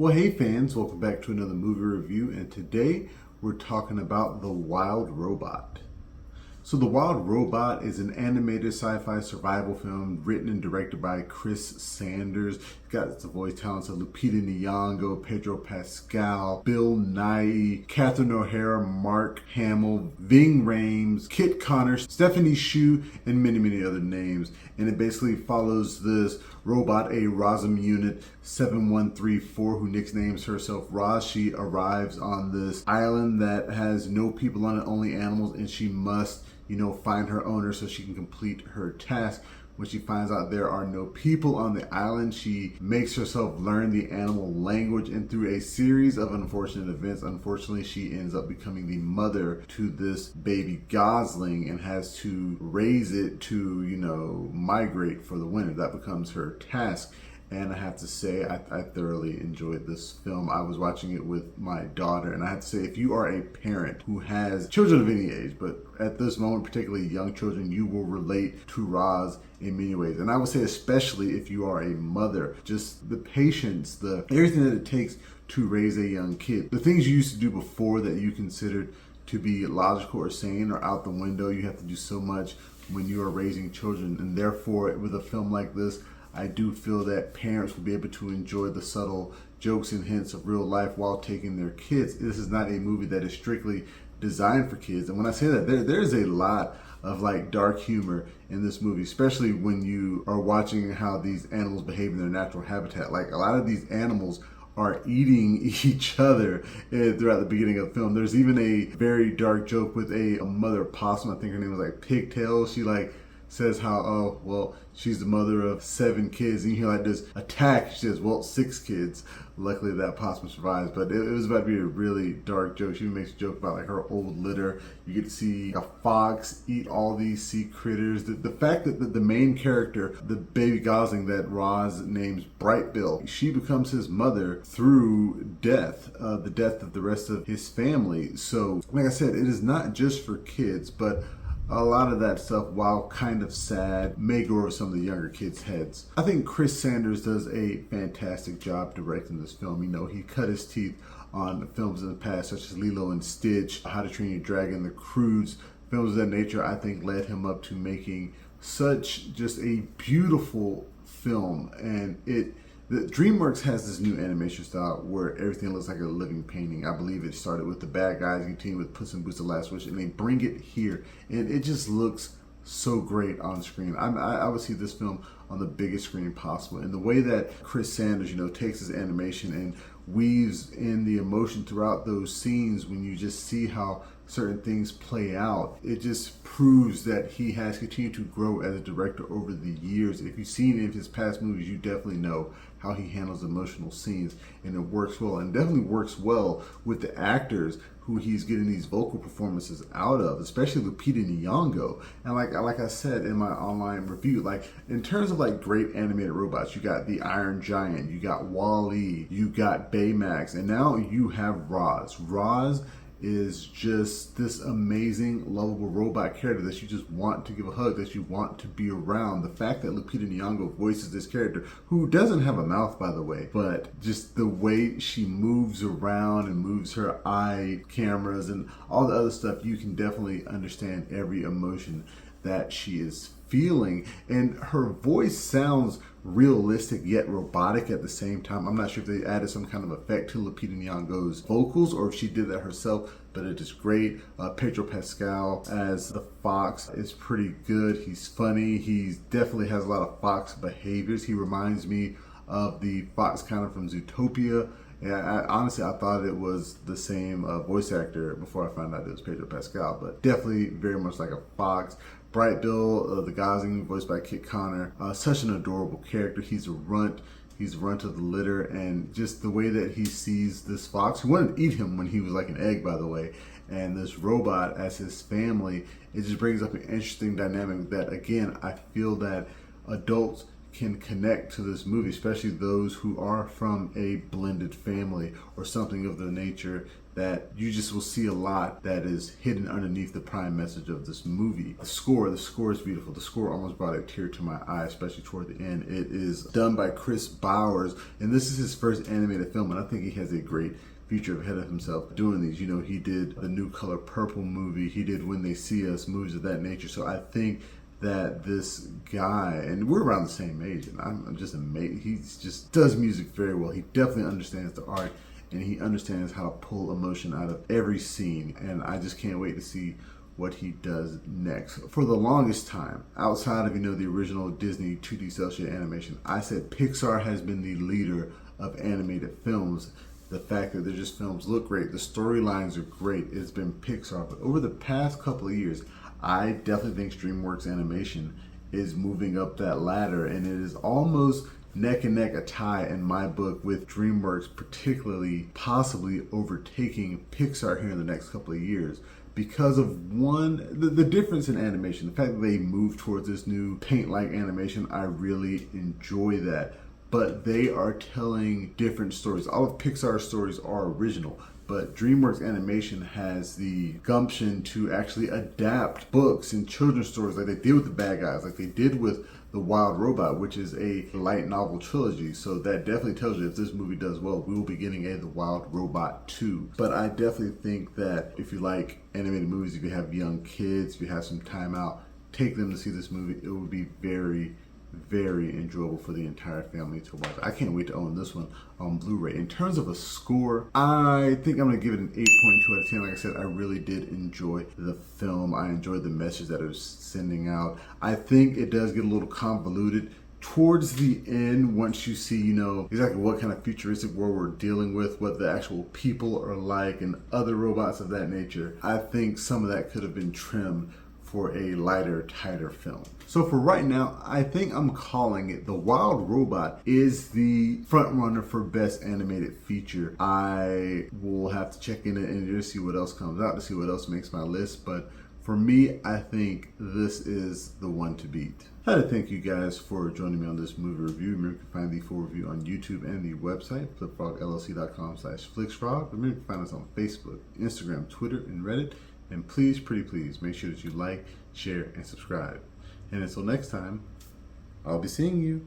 Well, hey fans, welcome back to another movie review, and today we're talking about The Wild Robot. So The Wild Robot is an animated sci-fi survival film written and directed by Chris Sanders. It's got the voice talents of Lupita Nyong'o, Pedro Pascal, Bill Nighy, Catherine O'Hara, Mark Hamill, Ving Rhames, Kit Connor, Stephanie Hsu, and many, many other names. And it basically follows this robot, a ROZZUM unit 7134, who nicknames herself Roz. She arrives on this island that has no people on it, only animals, and she must find her owner so she can complete her task. When she finds out there are no people on the island, she makes herself learn the animal language, and through a series of unfortunate events, unfortunately, she ends up becoming the mother to this baby gosling and has to raise it to, migrate for the winter. That becomes her task. And I have to say, I thoroughly enjoyed this film. I was watching it with my daughter, and I have to say, if you are a parent who has children of any age, but at this moment, particularly young children, you will relate to Roz in many ways. And I would say, especially if you are a mother, just the patience, everything that it takes to raise a young kid. The things you used to do before that you considered to be logical or sane are out the window. You have to do so much when you are raising children, and therefore, with a film like this, I do feel that parents will be able to enjoy the subtle jokes and hints of real life while taking their kids. This is not a movie that is strictly designed for kids. And when I say that, there's a lot of dark humor in this movie, especially when you are watching how these animals behave in their natural habitat. Like, a lot of these animals are eating each other throughout the beginning of the film. There's even a very dark joke with a mother possum. I think her name was Pigtail. She says how, oh, well, she's the mother of 7 kids, and you hear this attack. She says, well, 6 kids. Luckily that possum survives, but it was about to be a really dark joke. She makes a joke about her old litter. You get to see a fox eat all these sea critters. The fact that the main character, the baby gosling that Roz names Brightbill, she becomes his mother through death, the death of the rest of his family. So, like I said, it is not just for kids, but a lot of that stuff, while kind of sad, may go over some of the younger kids' heads. I think Chris Sanders does a fantastic job directing this film. He cut his teeth on films in the past, such as Lilo and Stitch, How to Train Your Dragon, The Croods. Films of that nature, I think, led him up to making such just a beautiful film. And DreamWorks has this new animation style where everything looks like a living painting. I believe it started with The Bad Guys and continued with Puss in Boots: The Last Wish, and they bring it here, and it just looks so great on screen. I would see this film on the biggest screen possible. And the way that Chris Sanders, takes his animation and weaves in the emotion throughout those scenes, when you just see how certain things play out, it just proves that he has continued to grow as a director over the years. If you've seen any of his past movies, you definitely know how he handles emotional scenes, and it works well, and definitely works well with the actors who he's getting these vocal performances out of, especially Lupita Nyong'o. And like I said in my online review, in terms of great animated robots, you got the Iron Giant, you got Wall-E, you got Baymax, and now you have Roz. Roz is just this amazing, lovable robot character that you just want to give a hug, that you want to be around. The fact that Lupita Nyong'o voices this character, who doesn't have a mouth, by the way, but just the way she moves around and moves her eye cameras and all the other stuff, you can definitely understand every emotion that she is feeling. And her voice sounds realistic yet robotic at the same time. I'm not sure if they added some kind of effect to Lupita Nyong'o's vocals or if she did that herself, but it is great. Pedro Pascal as the fox is pretty good. He's funny. He definitely has a lot of fox behaviors. He reminds me of the fox kind of from Zootopia. Yeah, honestly, I thought it was the same voice actor before I found out it was Pedro Pascal, but definitely very much like a fox. Brightbill, the gosling, voiced by Kit Connor, such an adorable character. He's a runt. He's runt of the litter, and just the way that he sees this fox, who wanted to eat him when he was like an egg, by the way, and this robot as his family, it just brings up an interesting dynamic that, again, I feel that adults can connect to this movie, especially those who are from a blended family or something of the nature, that you just will see a lot that is hidden underneath the prime message of this movie. The score is beautiful. The score almost brought a tear to my eye, especially toward the end. It is done by Chris Bowers, and this is his first animated film, and I think he has a great future ahead of himself doing these. You know, he did the New Color Purple movie, he did When They See Us, movies of that nature. So I think that this guy, and we're around the same age, and I'm just amazed. He just does music very well. He definitely understands the art, and he understands how to pull emotion out of every scene, and I just can't wait to see what he does next. For the longest time, outside of, the original Disney 2D cel shaded animation, I said Pixar has been the leader of animated films. The fact that they're just films look great, the storylines are great, it's been Pixar. But over the past couple of years, I definitely think DreamWorks Animation is moving up that ladder, and it is almost neck and neck, a tie in my book, with DreamWorks particularly possibly overtaking Pixar here in the next couple of years, because of the difference in animation. The fact that they move towards this new paint-like animation, I really enjoy that. But they are telling different stories. All of Pixar's stories are original, but DreamWorks Animation has the gumption to actually adapt books and children's stories like they did with The Bad Guys, like they did with The Wild Robot, which is a light novel trilogy. So that definitely tells you if this movie does well, we will be getting a The Wild Robot 2. But I definitely think that if you like animated movies, if you have young kids, if you have some time out, take them to see this movie. It will be very, very enjoyable for the entire family to watch. I can't wait to own this one on Blu-ray. In terms of a score, I think I'm going to give it an 8.2 out of 10. Like I said, I really did enjoy the film. I enjoyed the message that it was sending out. I think it does get a little convoluted towards the end once you see, exactly what kind of futuristic world we're dealing with, what the actual people are like, and other robots of that nature. I think some of that could have been trimmed for a lighter, tighter film. So for right now, I think I'm calling it The Wild Robot is the front runner for best animated feature. I will have to check in and just see what else comes out, to see what else makes my list. But for me, I think this is the one to beat. I'd like to thank you guys for joining me on this movie review. Remember, you can find the full review on YouTube and the website, flipfrogllc.com/flicksfrog. Remember, you can find us on Facebook, Instagram, Twitter, and Reddit. And please, pretty please, make sure that you like, share, and subscribe. And until next time, I'll be seeing you.